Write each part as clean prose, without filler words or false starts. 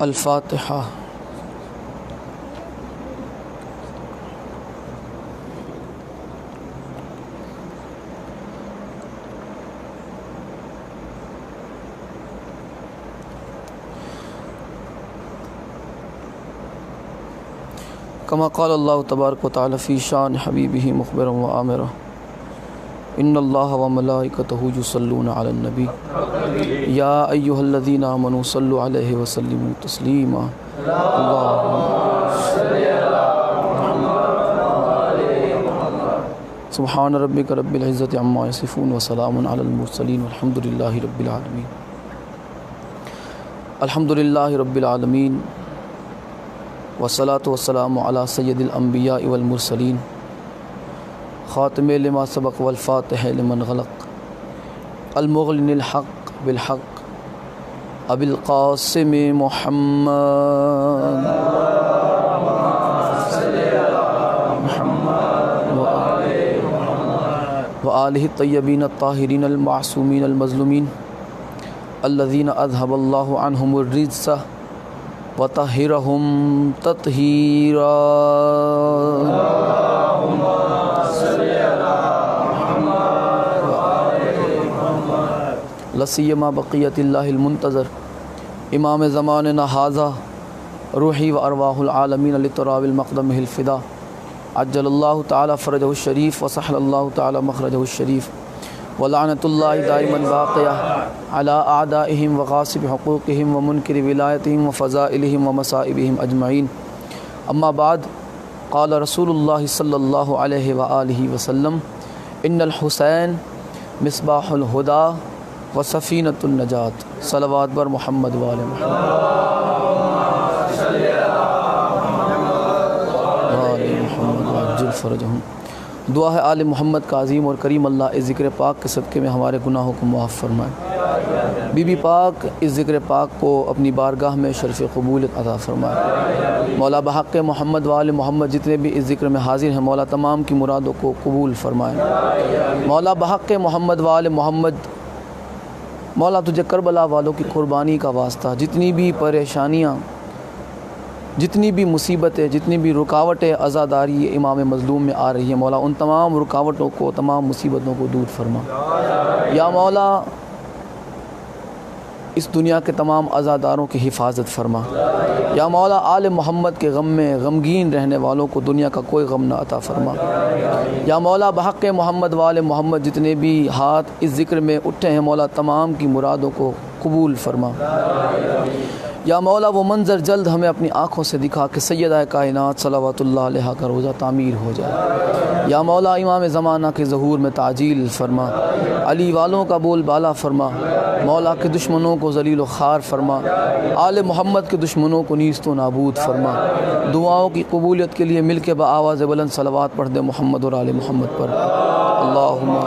अल-फातिहा। कमा क़ाल अल्लाहु तबारक व तआला फ़ी शान हबीबिही मुख़बिरन व आमिरा इन्नल्लाह व मलाइकतहु युसल्लूना अलन नबी या अय्युहल्लज़ीना आमनू सल्लु अलैहि व सल्लिमू तस्लीमा। सुब्हान रब्बिका रब्बिल इज़्ज़ति अम्मा यसिफ़ून व सलामुन अलल मुरसलीन वल्हम्दुलिल्लाहि रब्बिल आलमीन। अल्हम्दुलिल्लाहि रब्बिल आलमीन वस्सलातु वस्सलामु अला सय्यदिल अंबिया वल मुरसलीन ख़ातिमे लिमा सबक़ वल फ़ातिह लिमन ग़लक़ अल मुग़निल हक़ बिल हक़ अबिल क़ासिम मुहम्मद व आलिहि तय्यबीन ताहिरीन अल मासूमीन अल मज़लूमीन अल्लज़ीना अज़हबल्लाहु अन्हुमुर रिज्स व तहिरहुम तत्हीरा। लसियमा बक़ियतिल्लाहिल मुंतज़र इमाम ज़मानना हाज़ा रूही व अरवाहुल आलमीन लितराबिल मक़दमिहिल फ़िदा अज्जलल्लाहु तआला फ़रजहु शरीफ़ व सहलल्लाहु तआला मख़रजहु शरीफ़ व लानतुल्लाहि दाइमन बाक़िया अला आदाइहिम व ग़ासिबि हुक़ूक़िहिम व मुनकिरि विलायतिहिम व फ़ज़ाइलिहिम व मसाइबिहिम अजमईन। अम्मा बाद क़ाल रसूलुल्लाहि सल्लल्लाहु अलैहि व आलिहि वसल्लम इन्नल हुसैन मिस्बाहुल हुदा व सफ़ीनतुन नजात। सलवात बर मोहम्मद व आले मोहम्मद वअज्जिल फ़रजहुम। दुआ है आले मोहम्मद का अज़ीम और करीम अल्लाह इस ज़िक्र पाक के सदक़े में हमारे गुनाहों को मुआफ़ फ़रमाए। बीबी पाक इस ज़िक्र पाक को अपनी बारगाह में शर्फ़ क़बूलियत अता फ़रमाए। मौला बहक़ मोहम्मद व आले मोहम्मद जितने भी इस ज़िक्र में हाज़िर हैं मौला तमाम की मुरादों को कबूल फ़रमाए। मौला बहक़ मोहम्मद व आले मोहम्मद मौला तुझे करबला वालों की क़ुरबानी का वास्ता जितनी भी परेशानियाँ, जितनी भी मुसीबतें, जितनी भी रुकावटें अज़ादारी इमाम मज़लूम में आ रही हैं मौला उन तमाम रुकावटों को, तमाम मुसीबतों को दूर फरमा। या मौला इस दुनिया के तमाम अज़ादारों की हिफाजत फरमा। या मौला आले मोहम्मद के गम में गमगीन रहने वालों को दुनिया का कोई गम न अता फरमा। या मौला बहक़ मोहम्मद व आले मोहम्मद जितने भी हाथ इस ज़िक्र में उठे हैं मौला तमाम की मुरादों को कबूल फरमा। या मौला वो मंज़र जल्द हमें अपनी आँखों से दिखा कि सैयदा कायनात सलावतुल्लाह अलैहा का रोज़ा तामीर हो जाए। या मौला इमाम ज़माना के ज़हूर में ताजील फरमा। अली वालों का बोल बाला फरमा। मौला के दुश्मनों को ज़लील व ख़ार फरमा। आले मोहम्मद के दुश्मनों को नीस्त व नाबूद फरमा। दुआओं की कबूलियत के लिए मिल के बआवाज़ बुलंद सलवात पढ़ दे मोहम्मद और आले मोहम्मद पर। अल्लाहुम्मा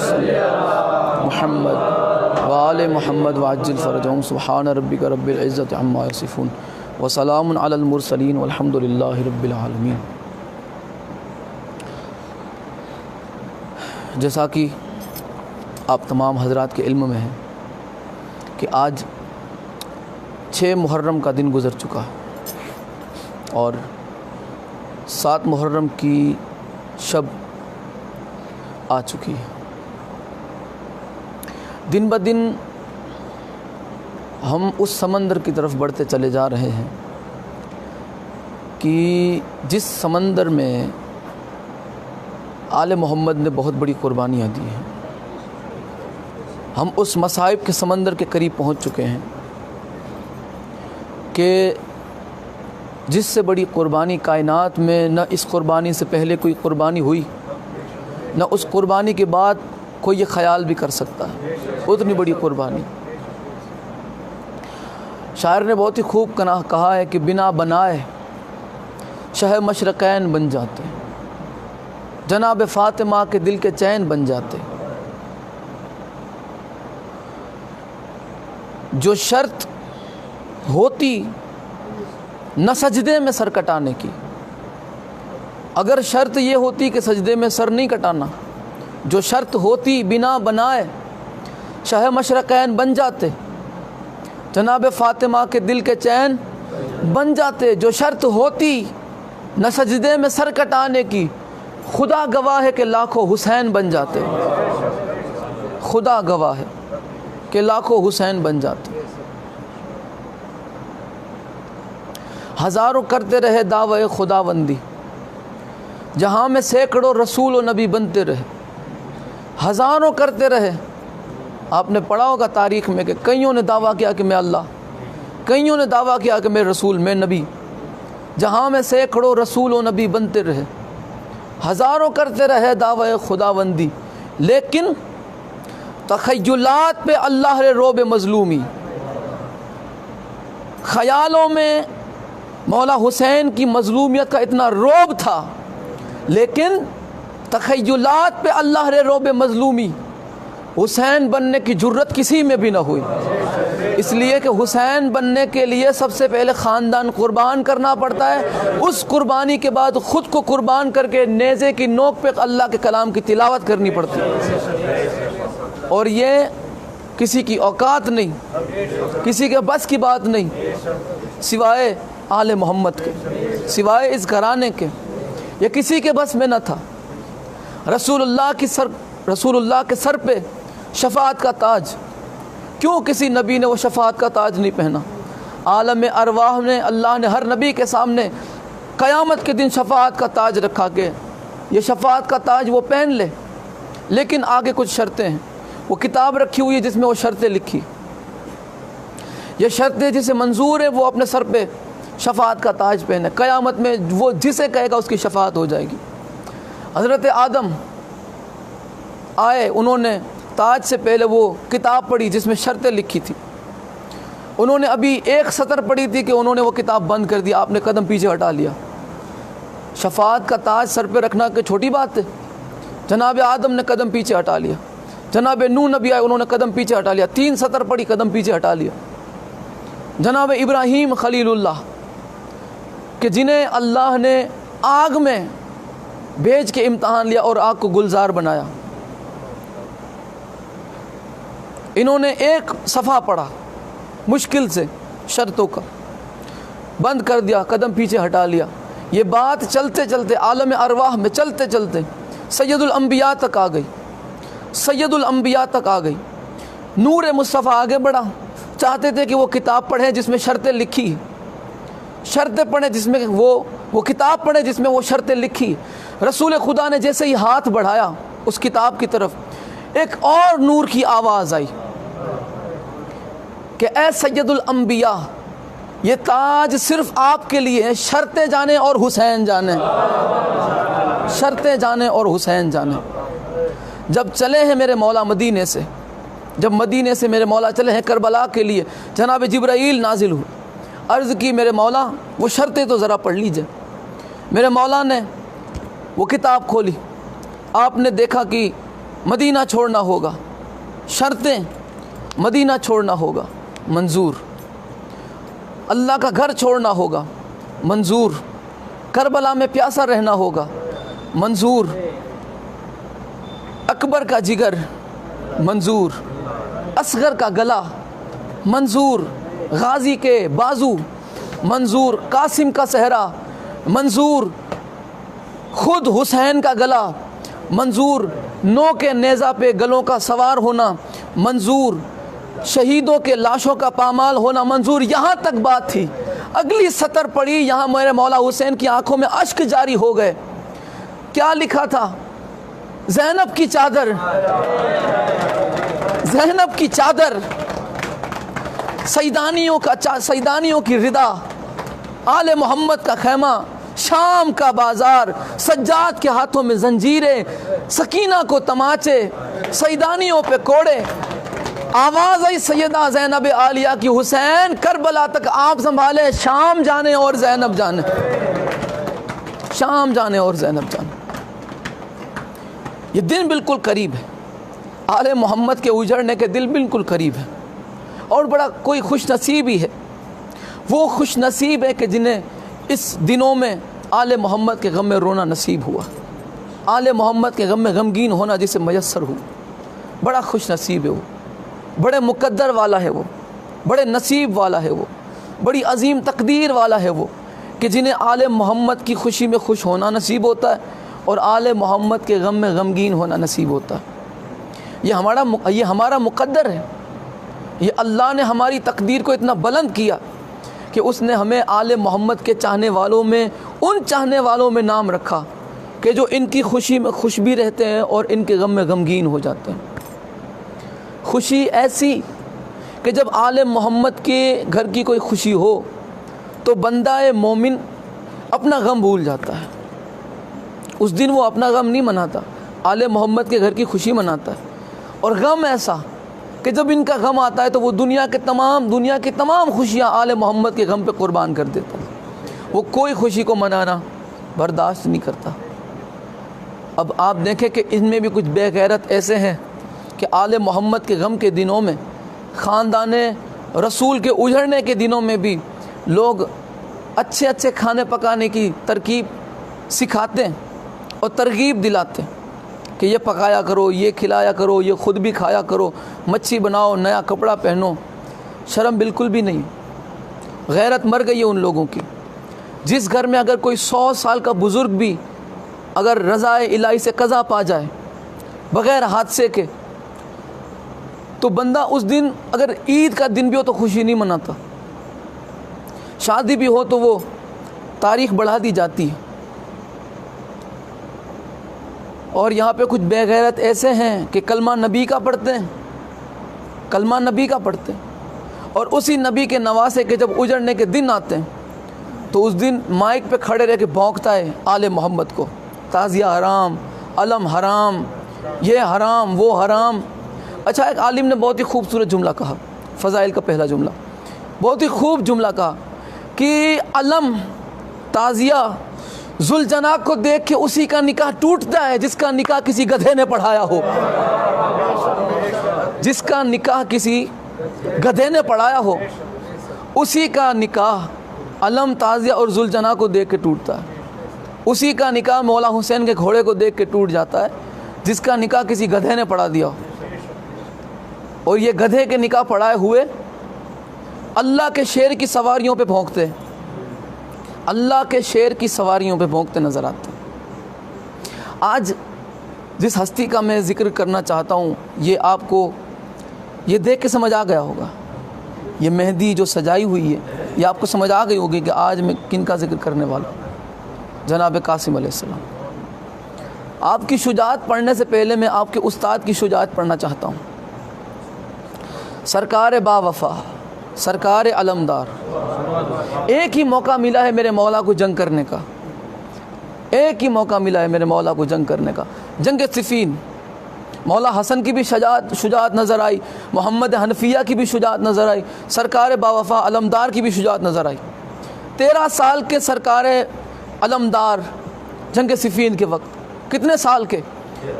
सल्लि अला मुहम्मद व आले मोहम्मद वअज्जिल फ़रजहुम। सुब्हान रब्बिका रब्बिल इज़्ज़ति अम्मा यसिफ़ून व सलामुन अलल मुरसलीन वल्हम्दुलिल्लाहि रब्बिल आलमीन। जैसा कि आप तमाम हज़रात के इल्म में है कि आज 6 मुहर्रम का दिन गुज़र चुका है और 7 मुहर्रम की शब आ चुकी है। दिन ब दिन हम उस समंदर की तरफ बढ़ते चले जा रहे हैं कि जिस समंदर में आले मोहम्मद ने बहुत बड़ी कुर्बानियाँ दी हैं। हम उस मसाइब के समंदर के करीब पहुंच चुके हैं कि जिससे बड़ी कुर्बानी कायनात में न इस कुर्बानी से पहले कोई कुर्बानी हुई, न उस कुर्बानी के बाद कोई ये ख्याल भी कर सकता है, उतनी बड़ी कुर्बानी। शायर ने बहुत ही खूब कहा है कि बिना बनाए शह मशरक़ैन बन जाते, जनाब फ़ातिमा के दिल के चैन बन जाते। जो शर्त होती न सजदे में सर कटाने की, अगर शर्त ये होती कि सजदे में सर नहीं कटाना, जो शर्त होती बिना बनाए शह मशरक़ैन बन जाते, जनाब फ़ातिमा के दिल के चैन बन जाते, जो शर्त होती न सजदे में सर कटाने की, खुदा गवाह है कि लाखों हुसैन बन जाते, खुदा गवाह है कि लाखों हुसैन बन जाते। हज़ारों करते रहे दावे खुदाबंदी, जहाँ में सैकड़ों रसूल व नबी बनते रहे। हज़ारों करते रहे, आपने पढ़ा होगा तारीख़ में कि कईयों ने दावा किया कि मैं अल्लाह, कईयों ने दावा किया कि मैं रसूल, मैं नबी, जहाँ में सैकड़ों रसूल व नबी बनते रहे। हज़ारों करते रहे दावा खुदाबंदी, लेकिन तख़य्युलात पे अल्लाह रे रोब मज़लूमी, ख़यालों में मौला हुसैन की मज़लूमियत का इतना रोब था, लेकिन तख़य्युलात पे अल्लाह रे रोब मज़लूमी, हुसैन बनने की जुर्रत किसी में भी ना हुई। इसलिए कि हुसैन बनने के लिए सबसे पहले ख़ानदान कुर्बान करना पड़ता है, उस कुर्बानी के बाद ख़ुद को कुर्बान करके नेज़े की नोक पे अल्लाह के कलाम की तिलावत करनी पड़ती है। और ये किसी की औकात नहीं, किसी के बस की बात नहीं, सिवाय आले मोहम्मद के, सिवाय इस घराने के, ये किसी के बस में न था। रसूलुल्लाह के सर पे शफ़ाअत का ताज, क्यों किसी नबी ने वो शफ़ाअत का ताज नहीं पहना? आलम अरवाह ने, अल्लाह ने हर नबी के सामने क़यामत के दिन शफ़ाअत का ताज रखा के ये शफ़ाअत का ताज वो पहन ले, लेकिन आगे कुछ शर्तें हैं। वो किताब रखी हुई है जिसमें वो शर्तें लिखी, ये शर्तें जिसे मंजूर है वो अपने सर पे शफ़ाअत का ताज पहने, क़यामत में वो जिसे कहेगा उसकी शफ़ाअत हो जाएगी। हज़रत आदम आए, उन्होंने ताज से पहले वो किताब पढ़ी जिसमें शर्तें लिखी थी। उन्होंने अभी एक सतर पढ़ी थी कि उन्होंने वो किताब बंद कर दिया, आपने कदम पीछे हटा लिया। शफ़ाअत का ताज सर पे रखना कोई छोटी बात है? जनाब आदम ने कदम पीछे हटा लिया, जनाब नूह नबी आए, उन्होंने कदम पीछे हटा लिया, 3 सतर पढ़ी, कदम पीछे हटा लिया। जनाब इब्राहीम खलीलुल्लाह कि जिन्हें अल्लाह ने आग में भेज के इम्तहान लिया और आग को गुलजार बनाया, इन्होंने एक सफ़ा पढ़ा मुश्किल से शर्तों का, बंद कर दिया, कदम पीछे हटा लिया। ये बात चलते चलते आलम अरवाह में चलते चलते सैयदुल अंबिया तक आ गई, सैयदुल अंबिया तक आ गई। नूर मुस्तफ़ा आगे बढ़ा, चाहते थे कि वो किताब पढ़ें जिसमें शर्तें लिखी, शर्तें पढ़ें जिसमें वो किताब पढ़ें जिसमें वो शर्तें लिखी। रसूल खुदा ने जैसे ही हाथ बढ़ाया उस किताब की तरफ, एक और नूर की आवाज़ आई कि ए सैयदुल अंबिया, ये ताज सिर्फ आपके लिए है, शर्तें जाने और हुसैन जाने, शर्तें जाने और हुसैन जाने। जब चले हैं मेरे मौला मदीने से, जब मदीने से मेरे मौला चले हैं करबला के लिए, जनाब जिब्राईल नाजिल हुए, अर्ज़ की मेरे मौला वो शर्तें तो ज़रा पढ़ लीजिए। मेरे मौला ने वो किताब खोली, आपने देखा कि मदीना छोड़ना होगा, शर्तें, मदीना छोड़ना होगा मंजूर, अल्लाह का घर छोड़ना होगा मंजूर, करबला में प्यासा रहना होगा मंजूर, अकबर का जिगर मंजूर, असगर का गला मंजूर, गाजी के बाजू मंजूर, कासिम का सहरा मंजूर, खुद हुसैन का गला मंजूर, नौ के नेज़ा पे गलों का सवार होना मंजूर, शहीदों के लाशों का पामाल होना मंजूर। यहाँ तक बात थी। अगली सतर पड़ी, यहाँ मेरे मौला हुसैन की आंखों में अश्क जारी हो गए। क्या लिखा था? ज़ैनब की चादर, ज़ैनब की चादर, सैदानियों की रिदा, आले मोहम्मद का खैमा, शाम का बाजार, सज्जाद के हाथों में जंजीरें, सकीना को तमाचे, सैदानियों पे कोड़े। आवाज़ आई सैयदा ज़ैनब आलिया की, हुसैन करबला तक आप संभाले, शाम जाने और ज़ैनब जाने, शाम जाने और ज़ैनब जाने। ये दिन बिल्कुल करीब है, आले मोहम्मद के उजड़ने के दिल बिल्कुल करीब है। और बड़ा कोई खुश नसीब ही है, वो खुश नसीब है कि जिन्हें इस दिनों में आले मोहम्मद के गम में रोना नसीब हुआ, आले मोहम्मद के गम में गमगीन होना जिसे मयस्सर हुआ। बड़ा खुश नसीब है वो, बड़े मुकद्दर वाला है वो। बड़े नसीब वाला है वो, बड़ी अजीम तकदीर वाला है वो कि जिन्हें आले मोहम्मद की खुशी में खुश होना नसीब होता है और आले मोहम्मद के गम में गमगीन होना नसीब होता है। ये हमारा मुक़द्दर है। ये अल्लाह ने हमारी तकदीर को इतना बुलंद किया कि उसने हमें आले मोहम्मद के चाहने वालों में, उन चाहने वालों में नाम रखा कि जो इनकी खुशी में खुश भी रहते हैं और इनके गम में गमगीन हो जाते हैं। खुशी ऐसी कि जब आले मोहम्मद के घर की कोई खुशी हो तो बंदा मोमिन अपना गम भूल जाता है। उस दिन वो अपना गम नहीं मनाता, आले मोहम्मद के घर की खुशी मनाता है। और गम ऐसा कि जब इनका गम आता है तो वो दुनिया की तमाम खुशियाँ आले मोहम्मद के गम पे कुर्बान कर देता है। वो कोई खुशी को मनाना बर्दाश्त नहीं करता। अब आप देखें कि इनमें भी कुछ बेगैरत ऐसे हैं कि आले मोहम्मद के गम के दिनों में, ख़ानदान रसूल के उजड़ने के दिनों में भी लोग अच्छे अच्छे खाने पकाने की तरकीब सिखाते हैं और तरगीब दिलाते हैं कि ये पकाया करो, ये खिलाया करो, ये ख़ुद भी खाया करो, मच्छी बनाओ, नया कपड़ा पहनो। शर्म बिल्कुल भी नहीं, गैरत मर गई है उन लोगों की। जिस घर में अगर कोई 100 साल का बुज़ुर्ग भी अगर रज़ाए इलाही से कज़ा पा जाए बग़ैर हादसे के, तो बंदा उस दिन, अगर ईद का दिन भी हो तो खुशी नहीं मनाता, शादी भी हो तो वो तारीख़ बढ़ा दी जाती है। और यहाँ पे कुछ बेगैरत ऐसे हैं कि कलमा नबी का पढ़ते हैं, कलमा नबी का पढ़ते हैं, और उसी नबी के नवासे के जब उजड़ने के दिन आते हैं तो उस दिन माइक पे खड़े रह के भौंकता है आले मोहम्मद को, ताज़िया हराम, अलम हराम, ये हराम, वो हराम। अच्छा, एक आलिम ने बहुत ही खूबसूरत जुमला कहा, फ़ज़ाइल का पहला जुमला, बहुत ही खूब जुमला कहा कि अलम, ताज़िया, जुलजना को देख के उसी का निकाह टूटता है जिसका निकाह किसी गधे ने पढ़ाया हो। जिसका निकाह किसी गधे ने पढ़ाया हो, उसी का निकाह अलम, ताज़िया और जुलजना को देख के टूटता है। उसी का निकाह मौला हुसैन के घोड़े को देख के टूट जाता है जिसका निकाह किसी गधे ने पढ़ा दिया। और ये गधे के निकाह पढ़ाए हुए अल्लाह के शेर की सवारियों पे भौंकते हैं, अल्लाह के शेर की सवारियों पे भौंकते नज़र आते हैं। आज जिस हस्ती का मैं ज़िक्र करना चाहता हूँ, ये आपको ये देख के समझ आ गया होगा। ये मेहंदी जो सजाई हुई है, ये आपको समझ आ गई होगी कि आज मैं किन का ज़िक्र करने वाला हूँ, जनाब कासिम अलैहिस्सलाम। आपकी शुजाअत पढ़ने से पहले मैं आपके उस्ताद की शुजाअत पढ़ना चाहता हूँ। सरकार बावफ़ा, सरकार अलमदार, एक ही मौका मिला है मेरे मौला को जंग करने का, एक ही मौका मिला है मेरे मौला को जंग करने का। जंग सिफ़ीन, मौला हसन की भी शुजाअत नज़र आई, मोहम्मद हनफिया की भी शुजाअत नज़र आई, सरकार बावफ़ा अलमदार की भी शुजाअत नज़र आई। 13 साल के सरकार अलमदार जंग सिफ़ीन के वक्त, कितने साल के?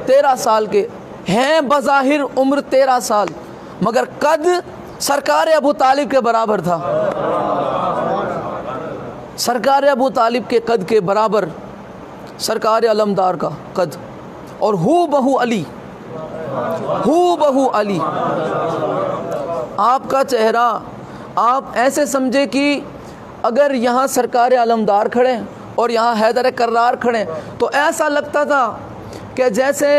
13 साल के हैं। बज़ाहिर उम्र 13 साल, मगर कद सरकार अबू तालिब के बराबर था। सरकार अबू तालिब के कद के बराबर सरकार अलमदार का कद, और हू बहू अली, हू बहू अली। आपका चेहरा आप ऐसे समझे कि अगर यहाँ सरकार अलमदार खड़े और यहाँ हैदर कर्रार खड़े तो ऐसा लगता था कि जैसे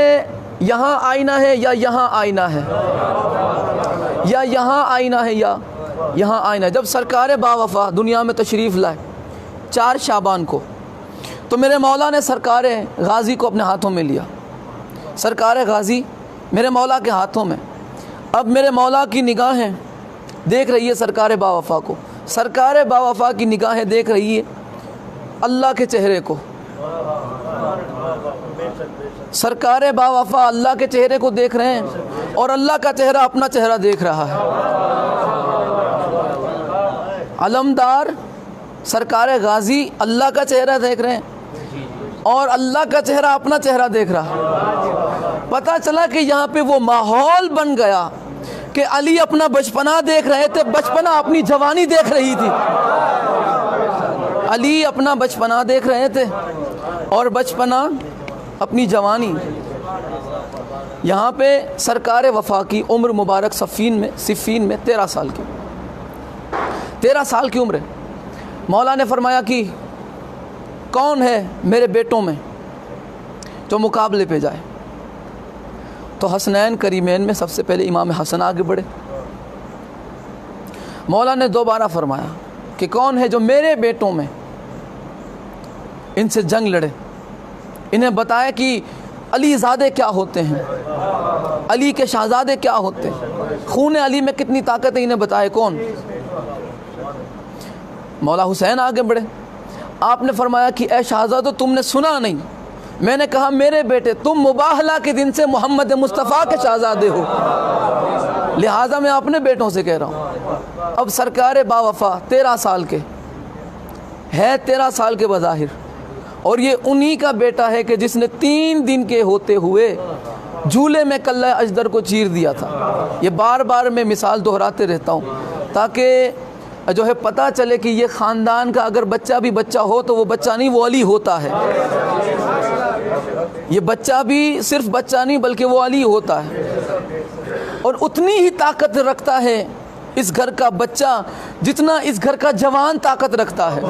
यहाँ आईना है या यहाँ आईना है, या यहाँ आईना है या यहाँ आईना है। जब सरकार बावफ़ा दुनिया में तशरीफ़ लाए 4 शाबान को, तो मेरे मौला ने सरकार गाज़ी को अपने हाथों में लिया। सरकार गाज़ी मेरे मौला के हाथों में। अब मेरे मौला की निगाहें देख रही है सरकार बावफ़ा को, सरकार बावफ़ा की निगाहें देख रही है अल्लाह के चेहरे को। सरकार बावफ़ा अल्लाह के चेहरे को देख रहे हैं और अल्लाह का चेहरा अपना चेहरा देख रहा है। अलमदार सरकार गाज़ी अल्लाह का चेहरा देख रहे हैं और अल्लाह का चेहरा अपना चेहरा देख रहा है। पता चला कि यहाँ पे वो माहौल बन गया कि अली अपना बचपना देख रहे थे, बचपना अपनी जवानी देख रही थी। अली अपना बचपना देख रहे थे और बचपना अपनी जवानी। यहाँ पे सरकार वफ़ा की उम्र मुबारक सिफ़ीन में 13 साल की। 13 साल की उम्र है। मौला ने फरमाया कि कौन है मेरे बेटों में जो मुकाबले पे जाए। तो हसनैन करीमैन में सबसे पहले इमाम हसन आगे बढ़े। मौला ने दोबारा फरमाया कि कौन है जो मेरे बेटों में इनसे जंग लड़े, इन्हें बताए कि अली ज़ादे क्या होते हैं, अली के शहज़ादे क्या होते हैं, खून अली में कितनी ताकत है, इन्हें बताए कौन। मौला हुसैन आगे बढ़े। आपने फरमाया कि ए शहज़ादो तुमने सुना नहीं, मैंने कहा मेरे बेटे तुम मुबाहला के दिन से मोहम्मद मुस्तफ़ा के शहज़ादे हो, लिहाजा मैं अपने बेटों से कह रहा हूँ। अब सरकार बावफ़ा 13 साल के है, 13 साल के बज़ाहिर, और ये उन्हीं का बेटा है कि जिसने 3 दिन के होते हुए झूले में कल्ला अजदर को चीर दिया था। ये बार बार मैं मिसाल दोहराते रहता हूँ ताकि जो है पता चले कि ये ख़ानदान का अगर बच्चा भी बच्चा हो तो वो बच्चा नहीं, वो अली होता है। ये बच्चा भी सिर्फ बच्चा नहीं बल्कि वो अली होता है। और उतनी ही ताकत रखता है इस घर का बच्चा जितना इस घर का जवान ताकत रखता है,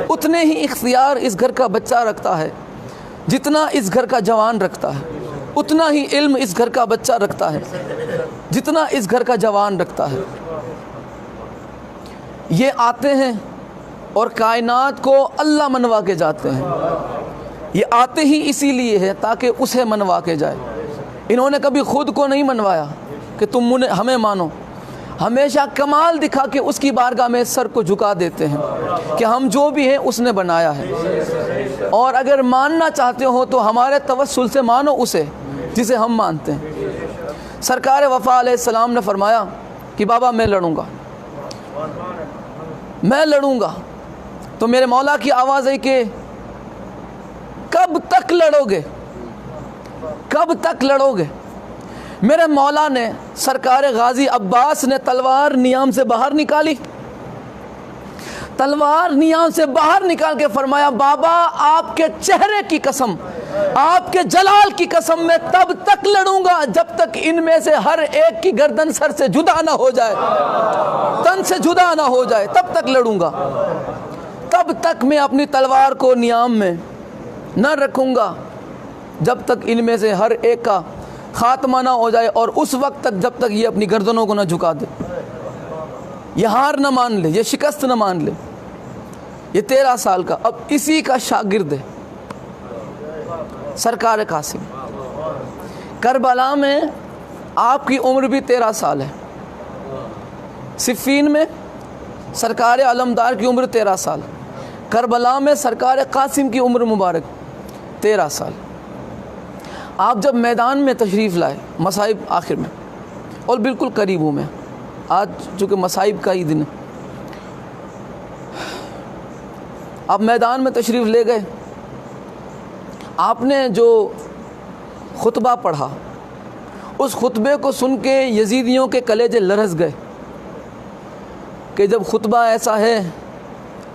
उतने ही इख्तियार इस घर का बच्चा रखता है जितना इस घर का जवान रखता है, उतना ही इल्म इस घर का बच्चा रखता है जितना इस घर का जवान रखता है। ये आते हैं और कायनात को अल्लाह मनवा के जाते हैं। ये आते ही इसीलिए है ताकि उसे मनवा के जाए। इन्होंने कभी खुद को नहीं मनवाया कि तुम हमें मानो, हमेशा कमाल दिखा के उसकी बारगाह में सर को झुका देते हैं कि हम जो भी हैं उसने बनाया है। और अगर मानना चाहते हो तो हमारे तवस्सुल से मानो उसे जिसे हम मानते हैं। सरकार वफ़ा अलैहिस्सलाम ने फरमाया कि बाबा मैं लड़ूंगा, मैं लड़ूंगा। तो मेरे मौला की आवाज़ है कि कब तक लड़ोगे, कब तक लड़ोगे। मेरे मौला ने सरकार गाजी अब्बास ने तलवार नियाम से बाहर निकाली, तलवार नियाम से बाहर निकाल के फरमाया बाबा आपके चेहरे की कसम, आपके जलाल की कसम मैं तब तक लड़ूंगा जब तक इनमें से हर एक की गर्दन सर से जुदा ना हो जाए, तन से जुदा ना हो जाए, तब तक लड़ूंगा। तब तक मैं अपनी तलवार को नियाम में न रखूंगा जब तक इनमें से हर एक का खात्मा ना हो जाए, और उस वक्त तक जब तक ये अपनी गर्दनों को ना झुका दे, ये हार ना मान ले, ये शिकस्त ना मान ले। ये 13 साल का अब इसी का शागिर्द है सरकार कासिम। करबला में आपकी उम्र भी 13 साल है। सिफ़ीन में सरकार अलमदार की उम्र 13 साल, करबला में सरकार कासिम की उम्र मुबारक 13 साल। आप जब मैदान में तशरीफ़ लाए मसाइब आखिर में, और बिल्कुल करीब हूँ मैं, आज चूँकि मसाइब का ही दिन है, आप मैदान में तशरीफ़ ले गए, आपने जो खुतबा पढ़ा उस खुतबे को सुन के यजीदियों के कलेजे लरज़ गए कि जब खुतबा ऐसा है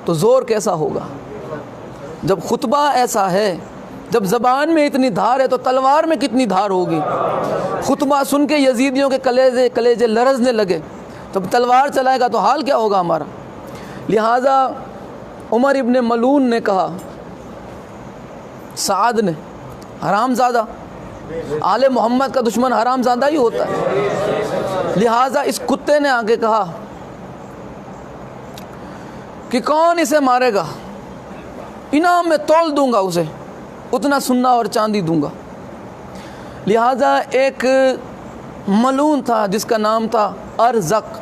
तो ज़ोर कैसा होगा। जब खुतबा ऐसा है, जब ज़बान में इतनी धार है तो तलवार में कितनी धार होगी। खुतबा सुन के यजीदियों के कलेजे लरज़ने लगे, तब तलवार चलाएगा तो हाल क्या होगा हमारा। लिहाजा उमर इब्ने मलून ने कहा, साद ने, हरामज़ादा, आले मोहम्मद का दुश्मन हरामज़ादा ही होता है। लिहाजा इस कुत्ते ने आके कहा कि कौन इसे मारेगा, इनाम में तोल दूंगा उसे, उतना सुन्ना और चांदी दूंगा। लिहाजा एक मलून था जिसका नाम था अरज़क,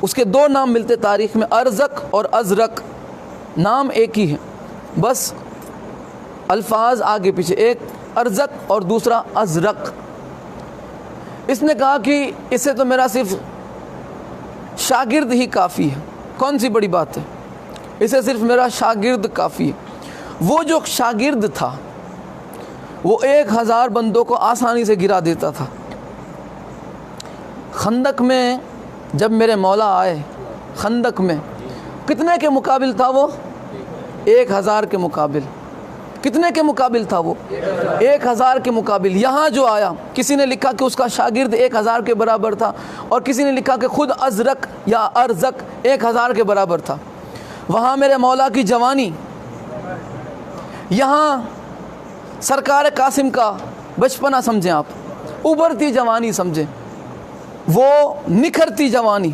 उसके 2 नाम मिलते तारीख़ में, अरज़क और अज़रक, नाम एक ही है, बस अल्फाज आगे पीछे, एक अरज़क और दूसरा अज़रक। इसने कहा कि इसे तो मेरा सिर्फ शागिर्द ही काफ़ी है, कौन सी बड़ी बात है, इसे सिर्फ मेरा शागिर्द काफ़ी है। वो जो शागिर्द था वो 1000 बंदों को आसानी से गिरा देता था। खंदक में जब मेरे मौला आए, खंदक में कितने के मुकाबिल था वो, 1000 के मुकाबिल। कितने के मुकाबिल था वो? 1000 के मुकाबिल। यहाँ जो आया, किसी ने लिखा कि उसका शागिर्द 1000 के बराबर था, और किसी ने लिखा कि खुद अजरक या अरजक 1000 के बराबर था। वहाँ मेरे मौला की जवानी, यहाँ सरकार कासिम का बचपना समझें आप, उभरती जवानी समझें, वो निखरती जवानी,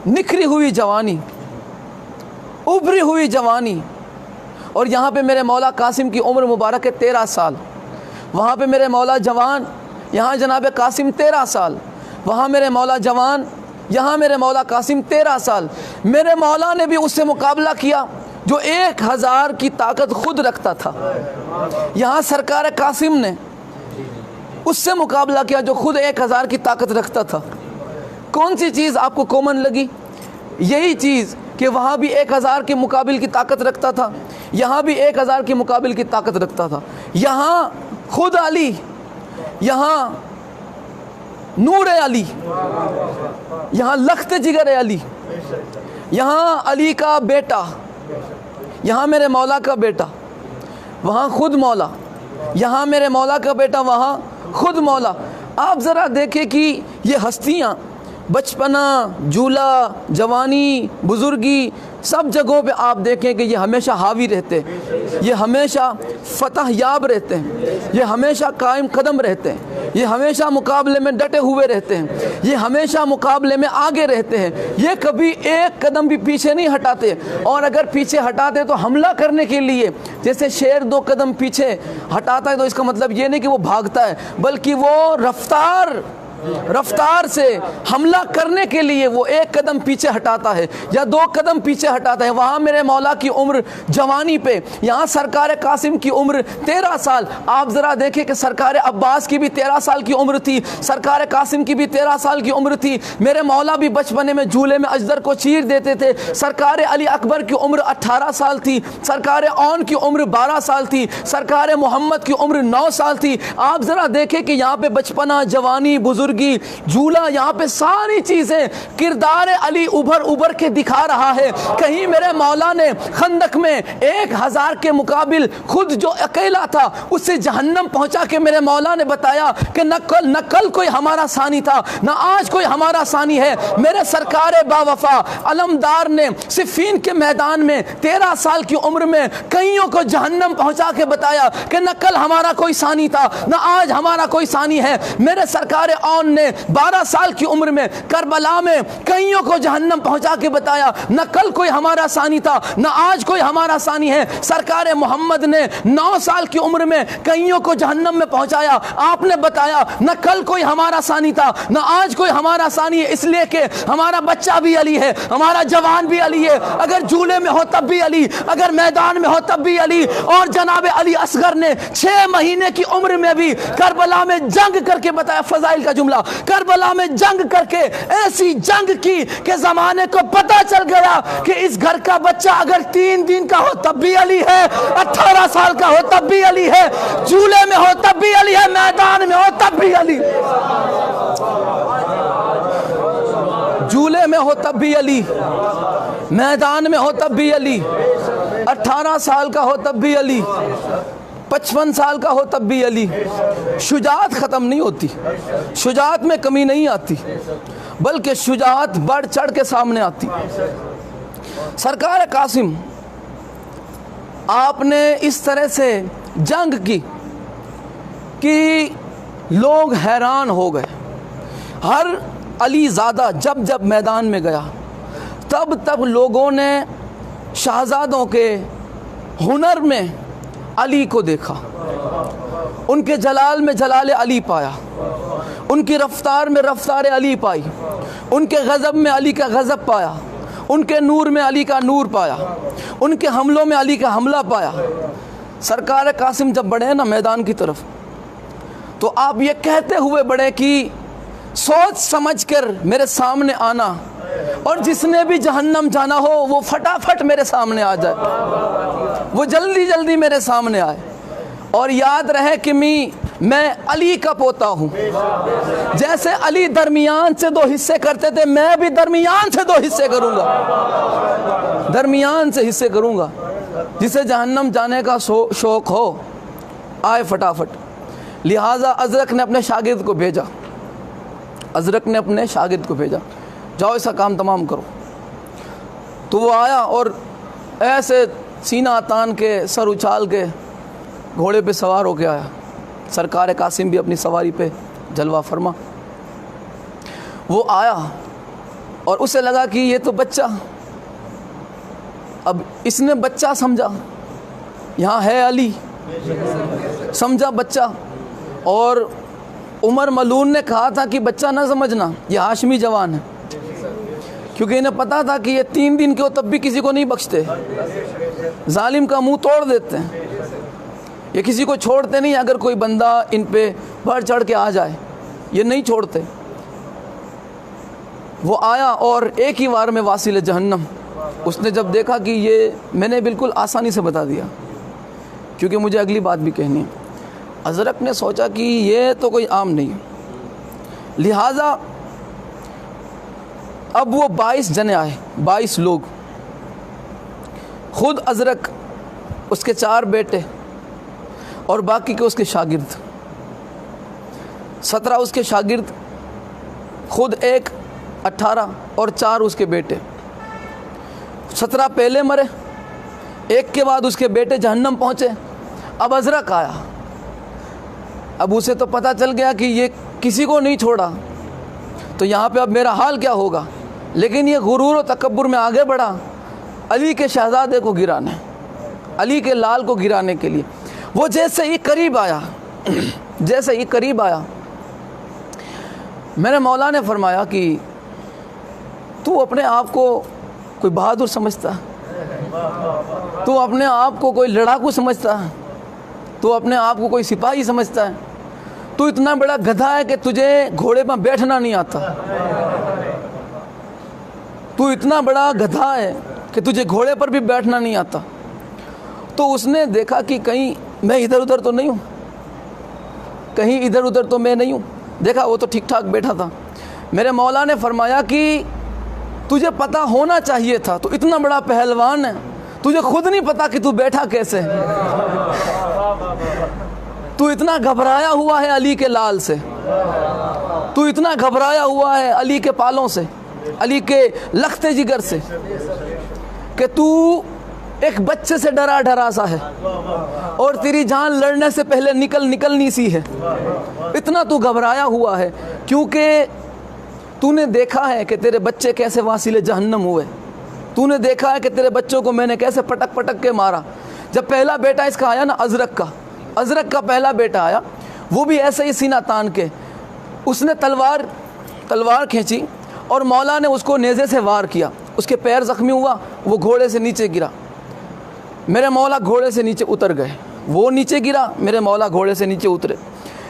निखरी हुई जवानी, उभरी हुई जवानी। और यहाँ पे मेरे मौला कासिम की उम्र मुबारक है 13 साल। वहाँ पे मेरे मौला जवान, यहाँ जनाब कासिम 13 साल। वहाँ मेरे मौला जवान, यहाँ मेरे मौला कासिम 13 साल। मेरे मौला ने भी उससे मुकाबला किया जो 1000 की ताकत खुद रखता था। यहाँ सरकार कासिम ने उससे मुकाबला किया जो खुद 1000 की ताकत रखता था। कौन सी चीज़ आपको कॉमन लगी? यही चीज़ कि वहाँ भी 1000 के मुकाबिल की ताकत रखता था, यहाँ भी 1000 के मुकाबिल की ताकत रखता था। यहाँ खुद अली, यहाँ नूर अली, यहाँ लख्त जिगर अली, यहाँ अली का बेटा, यहाँ मेरे मौला का बेटा, वहाँ खुद मौला, यहाँ मेरे मौला का बेटा, वहाँ खुद मौला। आप ज़रा देखें कि ये हस्तियाँ बचपना, जूला, जवानी, बुज़ुर्गी, सब जगहों पे आप देखें कि ये हमेशा हावी रहते हैं, ये हमेशा फतह याब रहते हैं, ये हमेशा कायम कदम रहते हैं, ये हमेशा मुकाबले में डटे हुए रहते हैं, ये हमेशा मुकाबले में आगे रहते हैं, ये कभी एक कदम भी पीछे नहीं हटाते। और अगर पीछे हटाते तो हमला करने के लिए, जैसे शेर 2 कदम पीछे हटाता है तो इसका मतलब ये नहीं कि वो भागता है, बल्कि वो रफ्तार से हमला करने के लिए वो 1 कदम पीछे हटाता है या 2 कदम पीछे हटाता है। वहाँ मेरे मौला की उम्र जवानी पे, यहाँ सरकार कासिम की उम्र 13 साल। आप ज़रा देखें कि सरकार अब्बास की भी 13 साल की उम्र थी, सरकार कासिम की भी 13 साल की उम्र थी। मेरे मौला भी बचपने में झूले में अजदर को चीर देते थे। सरकार अली अकबर की उम्र 18 साल थी, सरकार औन की उम्र 12 साल थी, सरकार मोहम्मद की उम्र 9 साल थी। आप ज़रा देखें कि यहाँ पे बचपना, जवानी, बुजुर्गी, झूला, यहाँ पे सारी चीजें किरदार अली उभर के दिखा रहा है। कहीं मेरे मौला ने खंदक में 1000 के मुकाबिल खुद जो अकेला था उससे जहन्नम पहुंचा के मेरे मौला ने बताया कि न कल कोई हमारा सानी था, न आज कोई हमारा सानी है। मेरे सरकार बावफा अलमदार ने सिफीन के मैदान में 13 साल की उम्र में कईयों को जहन्नम पहुंचा के बताया कि न कल हमारा कोई सानी था, न आज हमारा कोई सानी है। मेरे सरकार औन ने 12 साल की उम्र में करबला में कईयों को जहन्नम पहुंचा के बताया, न कल कोई हमारा सानी था, न आज कोई हमारा सानी है। सरकार मोहम्मद ने 9 साल की उम्र में कईयों को जहन्नम में पहुंचाया। आपने बताया न कल कोई हमारा सानी था, न आज कोई हमारा सानी है, इसलिए कि हमारा बच्चा भी अली है, हमारा जवान भी अली है। अगर झूले में हो तब भी अली, अगर मैदान में हो तब भी अली। और जनाब अली असगर ने 6 महीने की उम्र में भी करबला में जंग करके बताया, फजाइल का जुमला, करबला में जंग करके ऐसी जंग की कि जमाने को पता चल गया कि इस घर का बच्चा अगर 3 दिन का हो तब भी अली है, 18 साल का हो तब भी अली है, झूले में हो तब भी अली है, मैदान में हो तब भी अली, झूले में हो तब भी अली, मैदान में हो तब भी अली, 18 साल का हो तब भी अली, 55 साल का हो तब भी अली। शुजाअत ख़त्म नहीं होती, शुजाअत में कमी नहीं आती, बल्कि शुजाअत बढ़ चढ़ के सामने आती। सरकार कासिम, आपने इस तरह से जंग की कि लोग हैरान हो गए। हर अली ज़ादा जब जब मैदान में गया तब तब लोगों ने शाहज़ादों के हुनर में अली को देखा, उनके जलाल में जलाल अली पाया, उनकी रफ्तार में रफ्तार अली पाई, उनके गज़ब में अली का गज़ब पाया, उनके नूर में अली का नूर पाया, उनके हमलों में अली का हमला पाया। सरकार कासिम जब बढ़े ना मैदान की तरफ, तो आप ये कहते हुए बढ़े कि सोच समझकर मेरे सामने आना, और जिसने भी जहन्नम जाना हो वो फटाफट मेरे सामने आ जाए, वो जल्दी जल्दी मेरे सामने आए। और याद रहे कि मैं अली का पोता हूँ। जैसे अली दरमियान से 2 हिस्से करते थे, मैं भी दरमियान से 2 हिस्से करूँगा, दरमियान से हिस्से करूँगा। जिसे जहन्नम जाने का शौक़ हो आए फटाफट। लिहाजा अजरक ने अपने शागिर्द को भेजा, अजरक ने अपने शागिर्द को भेजा, जाओ इसका काम तमाम करो। तो वो आया और ऐसे सीना तान के, सर उछाल के घोड़े पे सवार होके आया। सरकार कासिम भी अपनी सवारी पे जलवा फरमा। वो आया और उसे लगा कि ये तो बच्चा, अब इसने बच्चा समझा, यहाँ है अली, समझा बच्चा। और उमर मलून ने कहा था कि बच्चा ना समझना, ये हाशमी जवान है, क्योंकि इन्हें पता था कि ये 3 दिन के हो तब भी किसी को नहीं बख्शते, जालिम का मुंह तोड़ देते हैं, ये किसी को छोड़ते नहीं। अगर कोई बंदा इन पे बढ़ चढ़ के आ जाए ये नहीं छोड़ते। वो आया और एक ही वार में वासिल जहन्नम। उसने जब देखा कि ये मैंने बिल्कुल आसानी से बता दिया, क्योंकि मुझे अगली बात भी कहनी है। अजरक ने सोचा कि ये तो कोई आम नहीं है, लिहाजा अब वो 22 जने आए, 22 लोग, खुद अजरक, उसके 4 बेटे और बाकी के उसके शागिर्द, 17 उसके शागिर्द, खुद एक 18 और 4 उसके बेटे। 17 पहले मरे, एक के बाद उसके बेटे जहन्नम पहुँचे। अब अजरक आया, अब उसे तो पता चल गया कि ये किसी को नहीं छोड़ा, तो यहाँ पे अब मेरा हाल क्या होगा। लेकिन ये गुरूर और तकब्बुर में आगे बढ़ा अली के शहज़ादे को गिराने, अली के लाल को गिराने के लिए। वो जैसे ही करीब आया, जैसे ही करीब आया, मेरे मौला ने फरमाया कि तू अपने आप को कोई बहादुर समझता है, तू अपने आप को कोई लड़ाकू समझता है, तू अपने आप को कोई सिपाही समझता है, तू इतना बड़ा गधा है कि तुझे घोड़े पर बैठना नहीं आता, तू इतना बड़ा गधा है कि तुझे घोड़े पर भी बैठना नहीं आता। तो उसने देखा कि कहीं मैं इधर उधर तो नहीं हूँ, कहीं इधर उधर तो मैं नहीं हूँ। देखा वो तो ठीक ठाक बैठा था। मेरे मौला ने फरमाया कि तुझे पता होना चाहिए था, तू इतना बड़ा पहलवान है, तुझे खुद नहीं पता कि तू बैठा कैसे, तू इतना घबराया हुआ है अली के लाल से, तू इतना घबराया हुआ है अली के पालों से, अली के लखते जिगर से, कि तू एक बच्चे से डरा डरा सा है और तेरी जान लड़ने से पहले निकलनी सी है। इतना तू घबराया हुआ है क्योंकि तूने देखा है कि तेरे बच्चे कैसे वासिले जहन्नम हुए, तूने देखा है कि तेरे बच्चों को मैंने कैसे पटक पटक के मारा। जब पहला बेटा इसका आया ना, अजरक का पहला बेटा आया, वो भी ऐसे ही सीना तान के उसने तलवार खींची और मौला ने उसको नेज़े से वार किया, उसके पैर ज़ख्मी हुआ, वो घोड़े से नीचे गिरा। मेरे मौला घोड़े से नीचे उतर गए, वो नीचे गिरा, मेरे मौला घोड़े से नीचे उतरे।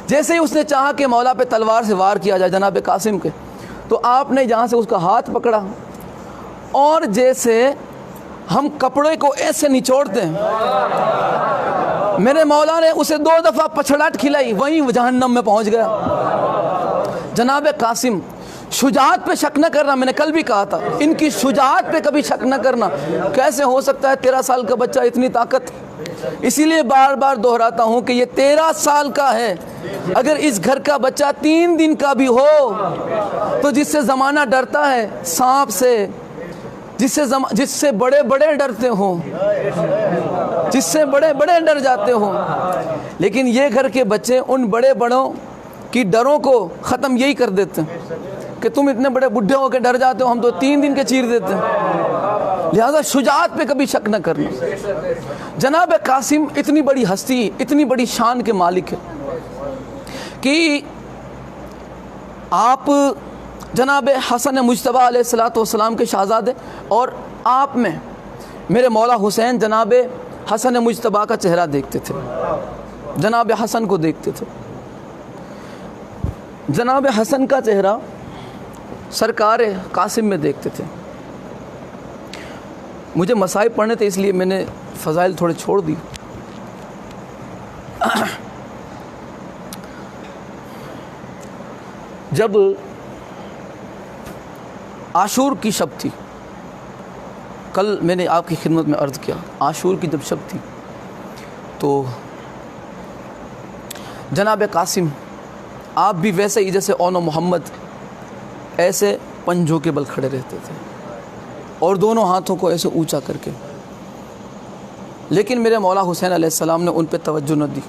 जैसे ही उसने चाहा कि मौला पे तलवार से वार किया जाए जनाब कासिम के, तो आपने यहाँ से उसका हाथ पकड़ा और जैसे हम कपड़े को ऐसे निचोड़ते हैं, मेरे मौला ने उसे 2 दफ़ा पछड़ाट खिलाई, वहीं जहन्नम में पहुँच गया। जनाब कासिम, शुजाअत पे शक न करना, मैंने कल भी कहा था, इनकी शुजाअत पे कभी शक न करना। कैसे हो सकता है 13 साल का बच्चा इतनी ताकत, इसीलिए बार बार दोहराता हूँ कि ये 13 साल का है। अगर इस घर का बच्चा 3 दिन का भी हो तो जिससे ज़माना डरता है सांप से, जिससे बड़े बड़े डरते हो, जिससे बड़े बड़े डर जाते हो, लेकिन ये घर के बच्चे उन बड़े बड़ों की डरों को ख़त्म यही कर देते हैं कि तुम इतने बड़े बुढ़े होकर डर जाते हो, हम तो 3 दिन के चीर देते हैं। लिहाजा शुजाअत पे कभी शक न करना। जनाब कासिम इतनी बड़ी हस्ती, इतनी बड़ी शान के मालिक है कि आप जनाब हसन मुज्तबा अलैहिस्सलातु वस्सलाम के शहज़ादे और आप में मेरे मौला हुसैन जनाब हसन मुज्तबा का चेहरा देखते थे, जनाब हसन को देखते थे। जनाब हसन का चेहरा सरकार कासिम में देखते थे। मुझे मसाइब पढ़ने थे इसलिए मैंने फ़ज़ाइल थोड़े छोड़ दी। जब आशूर की शब थी, कल मैंने आपकी खिदमत में अर्ज़ किया, आशूर की जब शब थी तो जनाब कासिम आप भी वैसे ही जैसे ओनो मोहम्मद ऐसे पंजों के बल खड़े रहते थे और दोनों हाथों को ऐसे ऊंचा करके, लेकिन मेरे मौला हुसैन अलैहिस्सलाम ने उन पे तवज्जो न दी,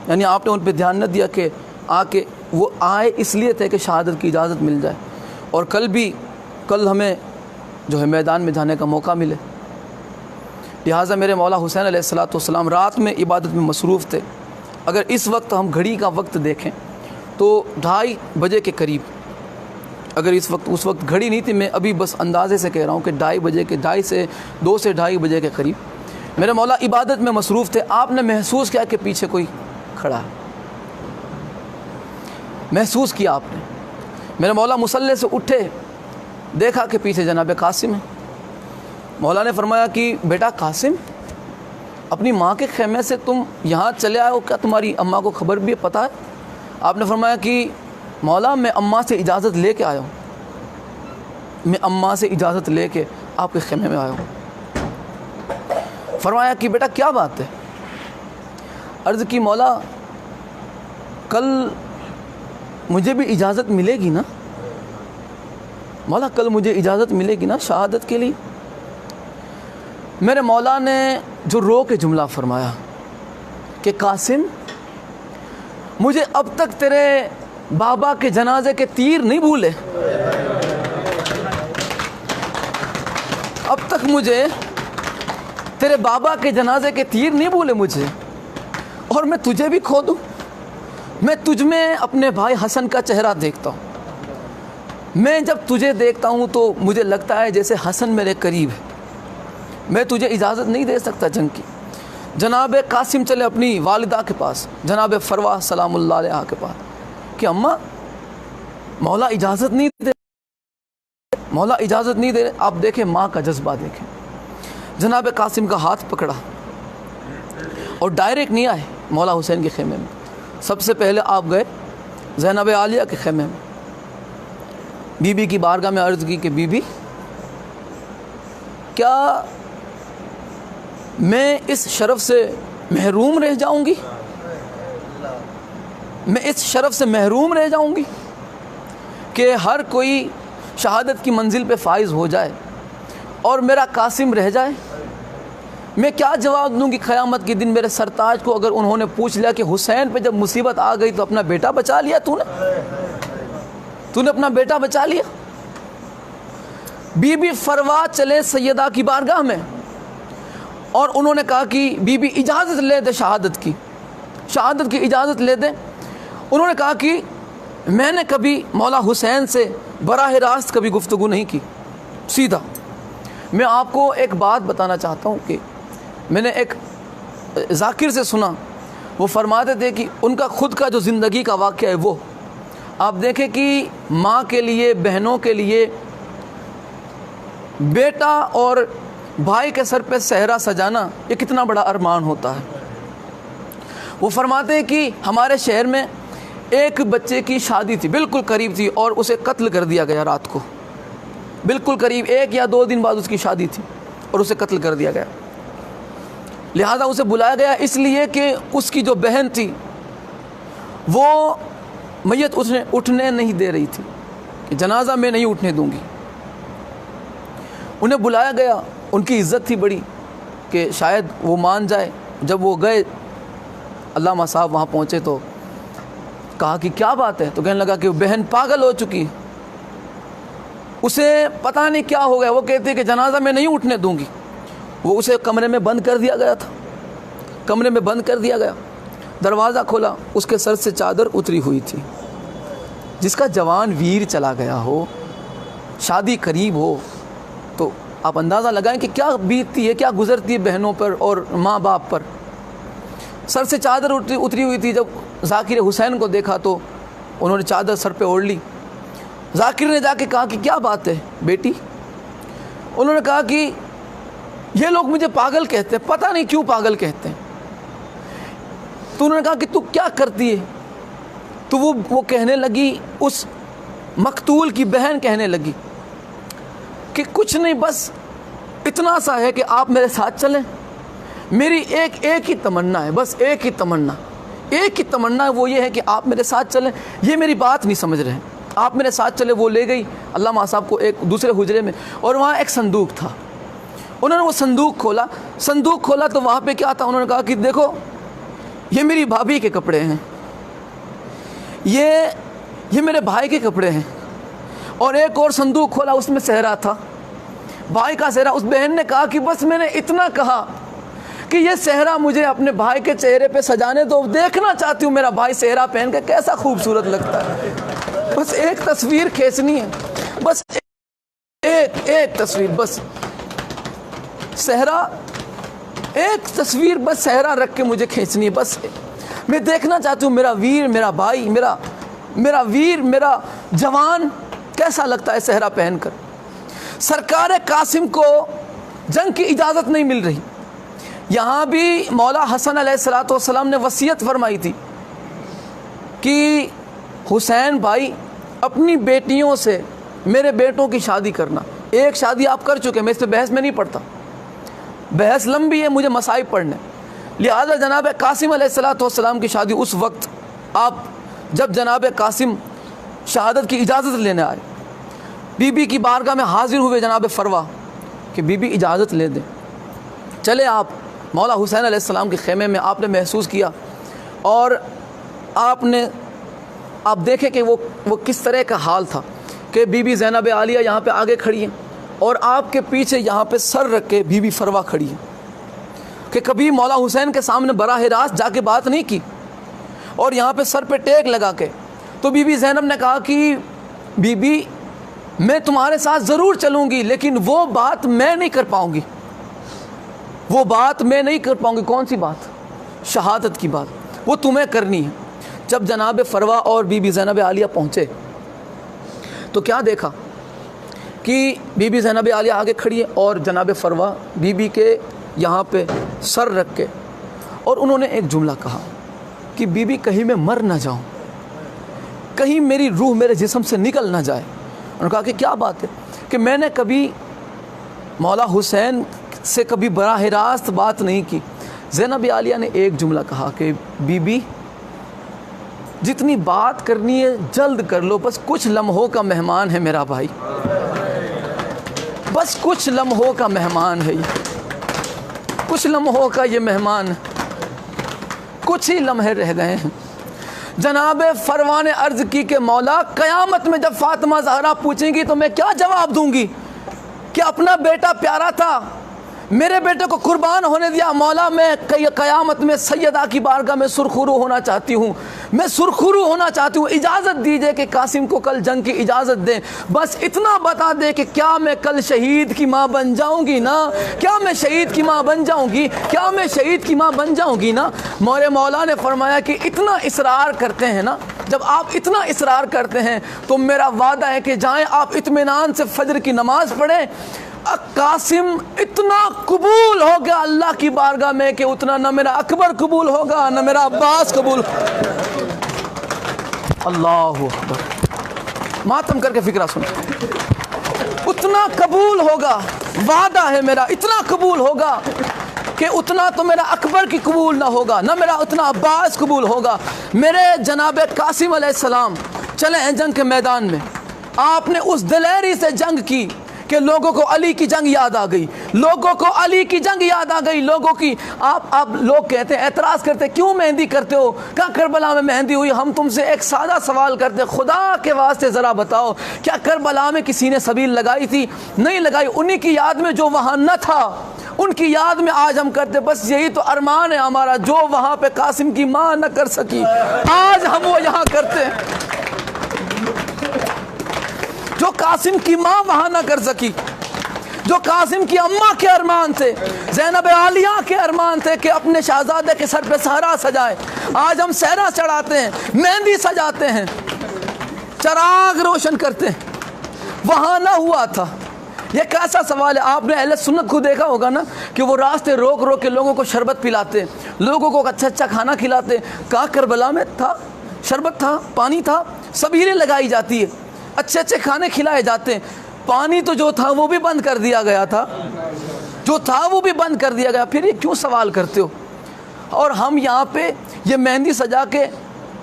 यानी आपने उन पे ध्यान न दिया कि आके वो आए इसलिए थे कि शहादत की इजाज़त मिल जाए और कल हमें जो है मैदान में जाने का मौका मिले। लिहाजा मेरे मौला हुसैन अलैहिस्सलाम रात में इबादत में मसरूफ़ थे। अगर इस वक्त हम घड़ी का वक्त देखें तो 2:30 बजे के करीब, अगर उस वक्त घड़ी नहीं थी, मैं अभी बस अंदाज़े से कह रहा हूँ कि 2:30 बजे के 2 से 2:30 बजे के करीब मेरे मौला इबादत में मसरूफ़ थे। आपने महसूस किया कि पीछे कोई खड़ा है, महसूस किया आपने। मेरे मौला मुसल्ले से उठे, देखा कि पीछे जनाब कासिम है। मौला ने फरमाया कि बेटा कासिम, अपनी माँ के खेमे से तुम यहाँ चले आए हो, क्या तुम्हारी अम्मा को खबर भी है, पता है? आपने फरमाया कि मौला मैं अम्मा से इजाज़त ले के आया हूँ, मैं अम्मा से इजाज़त ले के आपके खेमे में आया हूँ। फरमाया कि बेटा क्या बात है? अर्ज़ की मौला कल मुझे भी इजाज़त मिलेगी ना? मौला कल मुझे इजाज़त मिलेगी ना शहादत के लिए? मेरे मौला ने जो रो के जुमला फरमाया कि कासिम, मुझे अब तक तेरे बाबा के जनाजे के तीर नहीं भूले, अब तक मुझे तेरे बाबा के जनाजे के तीर नहीं भूले मुझे, और मैं तुझे भी खो दूँ। मैं तुझ में अपने भाई हसन का चेहरा देखता हूँ। मैं जब तुझे देखता हूँ तो मुझे लगता है जैसे हसन मेरे करीब है। मैं तुझे इजाज़त नहीं दे सकता जंग की। जनाब कासिम चले अपनी वालिदा के पास, जनाब फरवा सलामुल्लाह अलैहा के पास, कि अम्मा मौला इजाज़त नहीं दे, मौला इजाज़त नहीं दे। आप देखें माँ का जज्बा देखें। जनाब कासिम का हाथ पकड़ा और डायरेक्ट नहीं आए मौला हुसैन के खेमे में। सबसे पहले आप गए ज़ैनब आलिया के खेमे में, बीबी की बारगाह में अर्ज़ की कि बीबी, क्या मैं इस शरफ़ से महरूम रह जाऊंगी? मैं इस शरफ़ से महरूम रह जाऊंगी कि हर कोई शहादत की मंजिल पे फाइज हो जाए और मेरा कासिम रह जाए? मैं क्या जवाब दूंगी क़यामत के दिन मेरे सरताज को, अगर उन्होंने पूछ लिया कि हुसैन पे जब मुसीबत आ गई तो अपना बेटा बचा लिया तूने अपना बेटा बचा लिया? बीबी फरवा चले सैयदा की बारगाह में और उन्होंने कहा कि बीबी इजाज़त ले दे, शहादत की इजाज़त ले दे। उन्होंने कहा कि मैंने कभी मौला हुसैन से बराह रास्त कभी गुफ्तगू नहीं की, सीधा। मैं आपको एक बात बताना चाहता हूँ कि मैंने एक जाकिर से सुना, वो फरमाते थे कि उनका ख़ुद का जो ज़िंदगी का वाक़या है वो आप देखें कि माँ के लिए, बहनों के लिए, बेटा और भाई के सर पे सहरा सजाना ये कितना बड़ा अरमान होता है। वो फरमाते हैं कि हमारे शहर में एक बच्चे की शादी थी, बिल्कुल करीब थी, और उसे कत्ल कर दिया गया रात को, बिल्कुल करीब 1 या 2 दिन बाद उसकी शादी थी और उसे कत्ल कर दिया गया। लिहाजा उसे बुलाया गया इसलिए कि उसकी जो बहन थी वो मैयत उठने नहीं दे रही थी कि जनाजा मैं नहीं उठने दूंगी। उन्हें बुलाया गया, उनकी इज़्ज़त थी बड़ी कि शायद वो मान जाए। जब वो गए, अल्लामा साहब वहाँ पहुँचे तो कहा कि क्या बात है? तो कहने लगा कि बहन पागल हो चुकी, उसे पता नहीं क्या हो गया। वो कहती है कि जनाजा मैं नहीं उठने दूंगी। वो उसे कमरे में बंद कर दिया गया था, कमरे में बंद कर दिया गया। दरवाज़ा खोला, उसके सर से चादर उतरी हुई थी। जिसका जवान वीर चला गया हो, शादी करीब हो, तो आप अंदाज़ा लगाएं कि क्या बीतती है, क्या गुज़रती है बहनों पर और माँ बाप पर। सर से चादर उतरी हुई थी। जब जाकिर हुसैन को देखा तो उन्होंने चादर सर पे ओढ़ ली। जाकिर ने जाके कहा कि क्या बात है बेटी? उन्होंने कहा कि ये लोग मुझे पागल कहते हैं, पता नहीं क्यों पागल कहते हैं। तो उन्होंने कहा कि तू क्या करती है? तो वो कहने लगी, उस मकतूल की बहन कहने लगी कि कुछ नहीं, बस इतना सा है कि आप मेरे साथ चलें। मेरी एक ही तमन्ना है, बस एक ही तमन्ना है, वो ये है कि आप मेरे साथ चलें। ये मेरी बात नहीं समझ रहे हैं, आप मेरे साथ चले। वो ले गई अल्लामा साहब को एक दूसरे हुजरे में, और वहाँ एक संदूक था। उन्होंने वो संदूक खोला तो वहाँ पे क्या था? उन्होंने कहा कि देखो ये मेरी भाभी के कपड़े हैं, ये मेरे भाई के कपड़े हैं। और एक और संदूक खोला, उसमें सेहरा था, भाई का सेहरा। उस बहन ने कहा कि बस मैंने इतना कहा कि ये सेहरा मुझे अपने भाई के चेहरे पे सजाने दो, देखना चाहती हूँ मेरा भाई सेहरा पहन के कैसा खूबसूरत लगता है। बस एक तस्वीर खींचनी है, बस एक तस्वीर, बस सेहरा, एक तस्वीर, बस सेहरा रख के मुझे खींचनी है। बस मैं देखना चाहती हूँ मेरा वीर, मेरा भाई, मेरा वीर, मेरा जवान कैसा लगता है सेहरा पहनकर। सरकार कासिम को जंग की इजाज़त नहीं मिल रही। यहाँ भी मौला हसन अलैहिस्सलाम ने वसीयत फरमाई थी कि हुसैन भाई अपनी बेटियों से मेरे बेटों की शादी करना। एक शादी आप कर चुके हैं, मैं इस पर बहस में नहीं पढ़ता, बहस लंबी है, मुझे मसाइब पढ़ने। लिहाजा जनाब कासिम अलैहिस्सलाम की शादी उस वक्त, आप जब जनाब कासिम शहादत की इजाज़त लेने आए, बीबी की बारगाह में हाजिर हुए जनाब फरवा कि बीबी इजाज़त ले दें, चले आप मौला हुसैन अलैहिस्सलाम के खेमे में। आपने महसूस किया और आप देखें कि वो किस तरह का हाल था कि बीबी ज़ैनब आलिया यहाँ पे आगे खड़ी हैं और आपके पीछे यहाँ पे सर रख के बीबी फरवा खड़ी है, कि कभी मौला हुसैन के सामने बराह रास्त जाके बात नहीं की और यहाँ पे सर पे टेक लगा के। तो बीबी ज़ैनब ने कहा कि बीबी मैं तुम्हारे साथ ज़रूर चलूँगी, लेकिन वो बात मैं नहीं कर पाऊँगी, वो बात मैं नहीं कर पाऊँगी। कौन सी बात? शहादत की बात, वो तुम्हें करनी है। जब जनाब फरवा और बीबी ज़ैनब आलिया पहुँचे तो क्या देखा कि बीबी ज़ैनब आलिया आगे खड़ी है और जनाब फरवा बीबी के यहाँ पे सर रख के, और उन्होंने एक जुमला कहा कि बीबी कहीं मैं मर ना जाऊँ, कहीं मेरी रूह मेरे जिस्म से निकल ना जाए। उन्होंने कहा कि क्या बात है? कि मैंने कभी मौला हुसैन से कभी बराह रास्त बात नहीं की। ज़ैनब आलिया ने एक जुमला कहा कि बीबी जितनी बात करनी है जल्द कर लो, बस कुछ लम्हों का मेहमान है मेरा भाई, बस कुछ लम्हों का मेहमान है ये, कुछ लम्हों का ये मेहमान, कुछ ही लम्हे रह गए हैं। जनाब फरवा ने अर्ज़ की कि मौला क़यामत में जब फ़ातिमा ज़हरा पूछेंगी तो मैं क्या जवाब दूंगी कि अपना बेटा प्यारा था, मेरे बेटे को कुर्बान होने दिया। मौला मैं क़यामत में सैयदा की बारगाह में सुरखुरू होना चाहती हूँ, मैं सुरखुरू होना चाहती हूँ। इजाज़त दीजिए कि कासिम को कल जंग की इजाज़त दें, बस इतना बता दे कि क्या मैं कल शहीद की माँ बन जाऊँगी ना, क्या मैं शहीद की माँ बन जाऊँगी, क्या मैं शहीद की माँ बन जाऊँगी ना। मोरे मौला ने फरमाया कि इतना इसरार करते हैं ना, जब आप इतना इसरार करते हैं तो मेरा वादा है कि जाएँ आप इत्मीनान से फजर की नमाज़ पढ़ें। कासिम इतना कबूल हो गया अल्लाह की बारगाह में कि उतना न मेरा अकबर कबूल होगा न मेरा अब्बास कबूल। अल्लाहु अकबर, मातम करके फिक्रा सुन। उतना कबूल होगा, वादा है मेरा, इतना कबूल होगा कि उतना तो मेरा अकबर की कबूल ना होगा, ना मेरा उतना अब्बास कबूल होगा। मेरे जनाब कासिम अलैहिस्सलाम चले हैं जंग के मैदान में, आपने उस दिलेरी से जंग की कि लोगों को अली की जंग याद आ गई, लोगों को अली की जंग याद आ गई, लोगों की। आप लोग कहते हैं, एतराज़ करते क्यों मेहंदी करते हो, क्या करबला में मेहंदी हुई? हम तुमसे एक सादा सवाल करते, खुदा के वास्ते ज़रा बताओ क्या करबला में किसी ने सबील लगाई थी? नहीं लगाई। उन्हीं की याद में जो वहाँ न था, उनकी याद में आज हम करते। बस यही तो अरमान है हमारा, जो वहाँ पे कासिम की माँ न कर सकी आज हम वो यहाँ करते हैं, जो कासिम की माँ वहाँ ना कर सकी, जो कासिम की अम्मा के अरमान थे, ज़ैनब आलिया के अरमान थे कि अपने शहजादे के सर पे सहरा सजाए। आज हम सहरा चढ़ाते हैं, मेहंदी सजाते हैं, चराग रोशन करते हैं, वहाँ ना हुआ था। ये कैसा सवाल है? आपने अहले सुन्नत को देखा होगा ना कि वो रास्ते रोक रोक के लोगों को शरबत पिलाते, लोगों को अच्छा अच्छा खाना खिलाते। कहाँ करबला में था, शरबत था, पानी था, सबीरें लगाई जाती है, अच्छे अच्छे खाने खिलाए जाते हैं। पानी तो जो था वो भी बंद कर दिया गया था, जो था वो भी बंद कर दिया गया। फिर ये क्यों सवाल करते हो? और हम यहाँ पे ये मेहंदी सजा के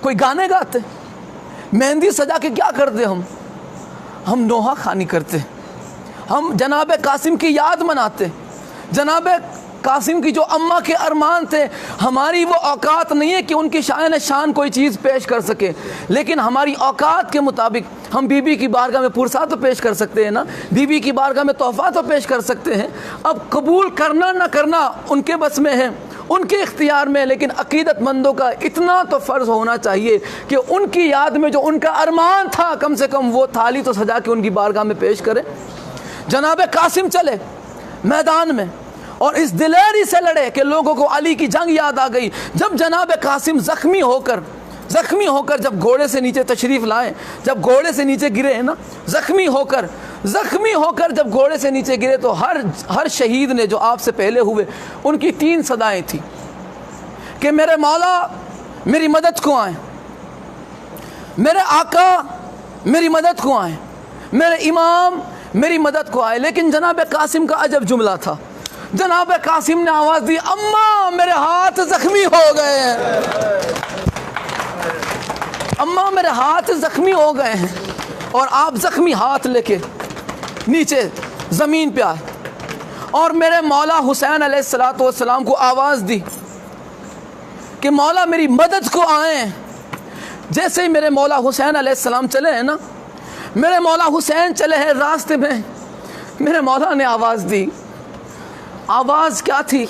कोई गाने गाते? मेहंदी सजा के क्या करते? हम नोहा खानी करते, हम जनाब कासिम की याद मनाते। जनाब कासिम की जो अम्मा के अरमान थे, हमारी वो औकात नहीं है कि उनकी शान शान कोई चीज़ पेश कर सके, लेकिन हमारी औकात के मुताबिक हम बीबी की बारगाह में पुरसा तो पेश कर सकते हैं ना, बीबी की बारगाह में तोहफ़ा तो पेश कर सकते हैं। अब कबूल करना ना करना उनके बस में है, उनके इख्तियार में, लेकिन अकीदतमंदों का इतना तो फ़र्ज़ होना चाहिए कि उनकी याद में जो उनका अरमान था, कम से कम वो थाली तो सजा के उनकी बारगाह में पेश करें। जनाब कासिम चले मैदान में और इस दिलेरी से लड़े कि लोगों को अली की जंग याद आ गई। जब जनाब कासिम ज़ख्मी होकर जब घोड़े से नीचे तशरीफ़ लाए, जब घोड़े से नीचे गिरे हैं ना, ज़ख्मी होकर जब घोड़े से नीचे गिरे, तो हर शहीद ने जो आपसे पहले हुए, उनकी 3 सदाएं थी कि मेरे मौला मेरी मदद को आए, मेरे आका मेरी मदद को आए, मेरे इमाम मेरी मदद को आए। लेकिन जनाब कासिम का अजब जुमला था। जनाब कासिम ने आवाज़ दी, अम्मा मेरे हाथ ज़ख्मी हो गए हैं, अम्मा मेरे हाथ ज़ख्मी हो गए हैं। और आप ज़ख्मी हाथ लेके नीचे ज़मीन पे आए और मेरे मौला हुसैन अलैहिस्सलातु वस्सलाम को आवाज़ दी कि मौला मेरी मदद को आए। जैसे ही मेरे मौला हुसैन अलैहिस्सलाम चले हैं ना, मेरे मौला हुसैन चले हैं रास्ते में, मेरे मौला ने आवाज़ दी। आवाज़ क्या थी?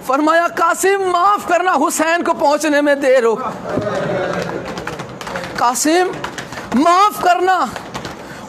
फरमाया, कासिम माफ़ करना, हुसैन को पहुंचने में देर हो। कासिम माफ़ करना,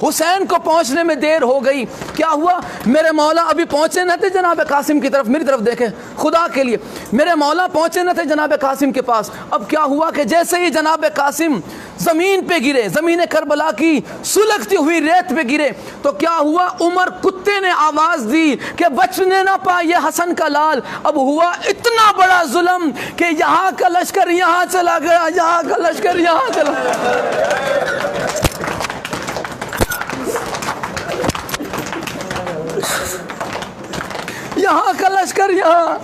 हुसैन को पहुंचने में देर हो गई। क्या हुआ? मेरे मौला अभी पहुंचे न थे जनाब कासिम की तरफ, मेरी तरफ देखें खुदा के लिए, मेरे मौला पहुंचे न थे जनाब कासिम के पास। अब क्या हुआ कि जैसे ही जनाब कासिम ज़मीन पे गिरे, ज़मीन करबला की सुलगती हुई रेत पे गिरे, तो क्या हुआ? उमर कुत्ते ने आवाज़ दी कि बचने ना पाए हसन का लाल। अब हुआ इतना बड़ा जुल्म कि यहाँ का लश्कर यहाँ चला गया, यहाँ का लश्कर यहाँ चला, यहाँ का लश्कर यहाँ।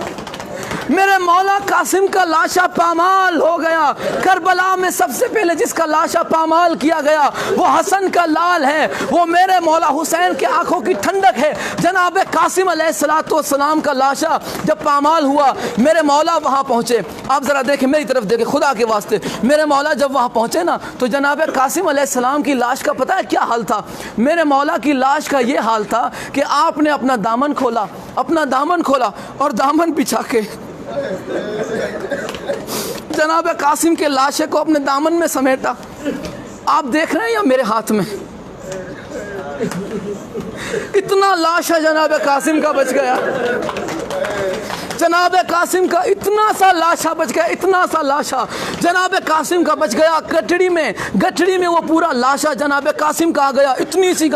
मेरे मौला कासिम का लाशा पामाल हो गया। करबला में सबसे पहले जिसका लाशा पामाल किया गया वो हसन का लाल है, वो मेरे मौला हुसैन के आंखों की ठंडक है। जनाब कासिम अलैहिस्सलातु वस्सलाम का लाशा जब पामाल हुआ, मेरे मौला वहाँ पहुँचे। आप ज़रा देखें, मेरी तरफ देखें खुदा के वास्ते। मेरे मौला जब वहाँ पहुँचे ना, तो जनाब कासिम अलैहिस्सलाम की लाश का पता है क्या हाल था? मेरे मौला की लाश का ये हाल था कि आपने अपना दामन खोला और दामन बिछा के जनाब कासिम के लाशे को अपने दामन में समेटा। आप देख रहे हैं या मेरे हाथ में इतना लाशा जनाब कासिम का बच गया, जनाब कासिम का इतना सा लाशा बच गया, इतना सा लाशा जनाब कासिम का बच गया। गठड़ी में वो पूरा लाशा जनाब कासिम का आ गया। इतनी सी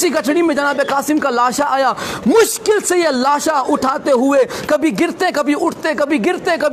गठड़ी में जनाब कासिम का लाशा आया। मुश्किल से ये लाशा उठाते हुए कभी गिरते कभी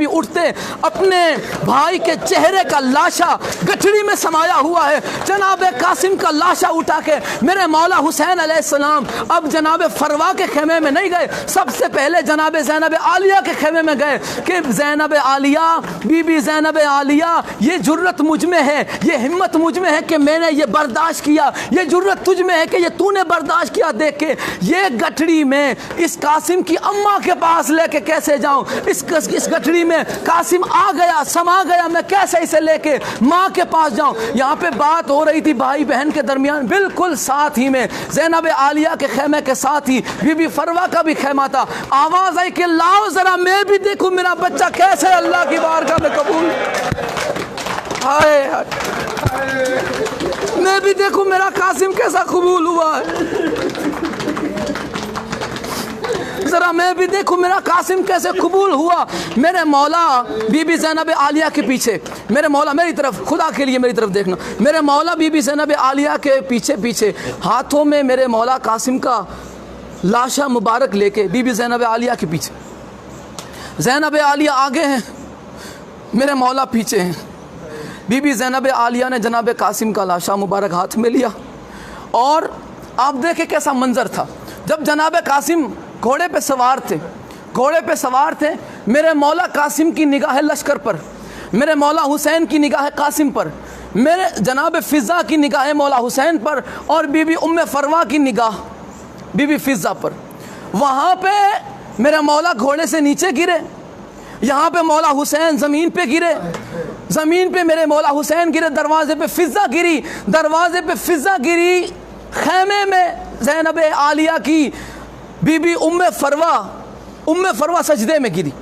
उठते अपने भाई के चेहरे का लाशा गठड़ी में समाया हुआ है। जनाब कासिम का लाशा उठा के मेरे मौला हुसैन अलैहिस्सलाम अब जनाब फरवा के खेमे में नहीं गए, सबसे पहले जनाब ज़ैनब आलिया के खेमे में गए कि ज़ैनब आलिया, बीबी ज़ैनब आलिया, ये जुर्रत मुझ में है, ये हिम्मत मुझ में है कि मैंने ये बर्दाश्त किया, ये जुर्रत तुझ में है कि ये तूने बर्दाश्त किया। देख के ये गठड़ी में इस कासिम की अम्मा के पास लेके कैसे जाऊं? इस गठड़ी में कासिम आ गया, समा गया, मैं कैसे इसे लेके माँ के पास जाऊं? यहाँ पे बात हो रही थी भाई बहन के दरमियान, बिल्कुल साथ ही में ज़ैनब आलिया के खेमे के साथ ही बीबी फरवा का भी खेमा था। आवाज़ आई कि लाओ ज़रा मैं भी देखूं मेरा बच्चा कैसे अल्लाह की बारगाह में कबूल, हाय मैं भी देखूं मेरा कासिम कैसा कबूल हुआ है, ज़रा मैं भी देखूं मेरा कासिम कैसे कबूल हुआ। मेरे मौला बीबी ज़ैनब आलिया के पीछे, मेरे मौला मेरी तरफ, खुदा के लिए मेरी तरफ देखना, मेरे मौला बीबी ज़ैनब आलिया के पीछे हाथों में मेरे मौला कासिम का लाशा मुबारक लेके बीबी ज़ैनब आलिया के पीछे, ज़ैनब आलिया आगे हैं, मेरे मौला पीछे हैं। बीबी ज़ैनब आलिया ने जनाब कासिम का लाशा मुबारक हाथ में लिया और आप देखें कैसा मंजर था। जब जनाब कासिम घोड़े पे सवार थे, घोड़े पे सवार थे। मेरे मौला कासिम की निगाह लश्कर पर, मेरे मौला हुसैन की निगाह कासिम पर, मेरे जनाब फ़िज़ा की निगाह मौला हुसैन पर, और बीबी उम्मे फरवा की निगाह बीबी फ़िज़ा पर। वहाँ पे मेरे मौला घोड़े से नीचे गिरे, यहाँ पे मौला हुसैन ज़मीन पे गिरे, ज़मीन पे मेरे मौला हुसैन गिरे, दरवाज़े पे फ़िज़ा गिरी, दरवाज़े पे फ़िज़ा गिरी। खैमे में ज़ैनब आलिया की बीबी उम्मे फरवा सजदे में गिरी,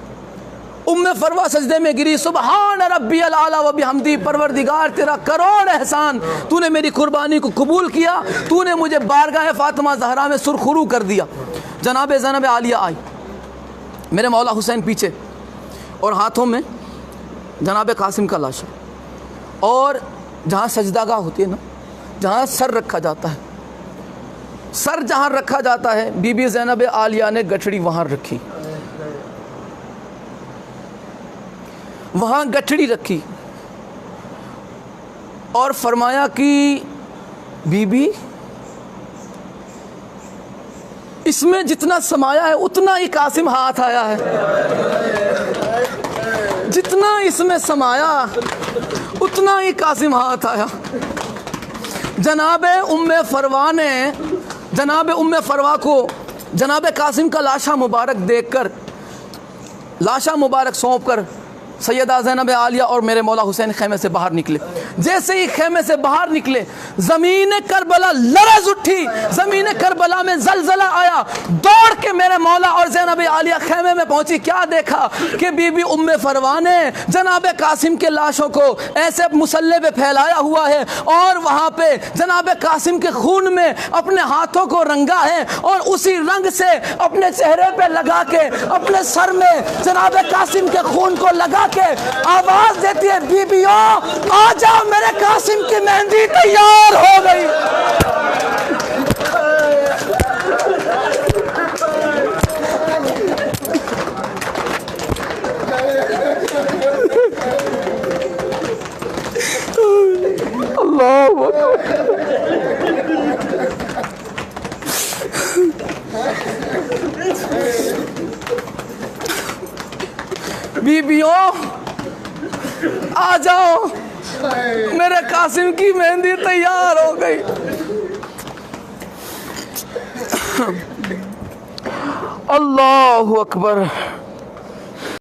उम्मे फरवा सजदे में गिरी। सुबहान रब्बियल आला व बिहम्दी, परवरदिगार तेरा करोड़ एहसान, तूने मेरी कुर्बानी को कबूल किया, तूने मुझे बारगाह फ़ातिमा ज़हरा में सुरखरू कर दिया। जनाब ज़ैनब आलिया आई, मेरे मौला हुसैन पीछे, और हाथों में जनाब कासिम का लाशा, और जहाँ सजदागाह होती है ना, जहाँ सर रखा जाता है, सर जहाँ रखा जाता है, बीबी ज़ैनब आलिया ने गठड़ी वहाँ रखी, वहाँ गठड़ी रखी, और फरमाया कि बीबी इसमें जितना समाया है उतना ही कासिम हाथ आया है, जितना इसमें समाया उतना ही कासिम हाथ आया। जनाबे उम्मे फरवा को जनाब कासिम का लाशा मुबारक देखकर, लाशा मुबारक सौंप कर सैयदा ज़ैनब आलिया और मेरे मौला हुसैन खेमे से बाहर निकले। जैसे ही खेमे से बाहर निकले, ज़मीन करबला लरज़ उठी, ज़मीन करबला में ज़लज़ला आया। दौड़ के मेरे मौला और ज़ैनब आलिया खेमे में पहुंची। क्या देखा कि बीबी उम्मे फरवा ने जनाब कासिम के लाशों को ऐसे मुसल्ले पे फैलाया हुआ है, और वहाँ पे जनाब कासिम के खून में अपने हाथों को रंगा है, और उसी रंग से अपने चेहरे पे लगा के, अपने सर में जनाब कासिम के खून को लगा के आवाज देती है, बीबियों आ जाओ, मेरे कासिम की मेहंदी तैयार हो गई। अल्लाह बीबियों आ जाओ, मेरे कासिम की मेहंदी तैयार हो गई। अल्लाहु अकबर।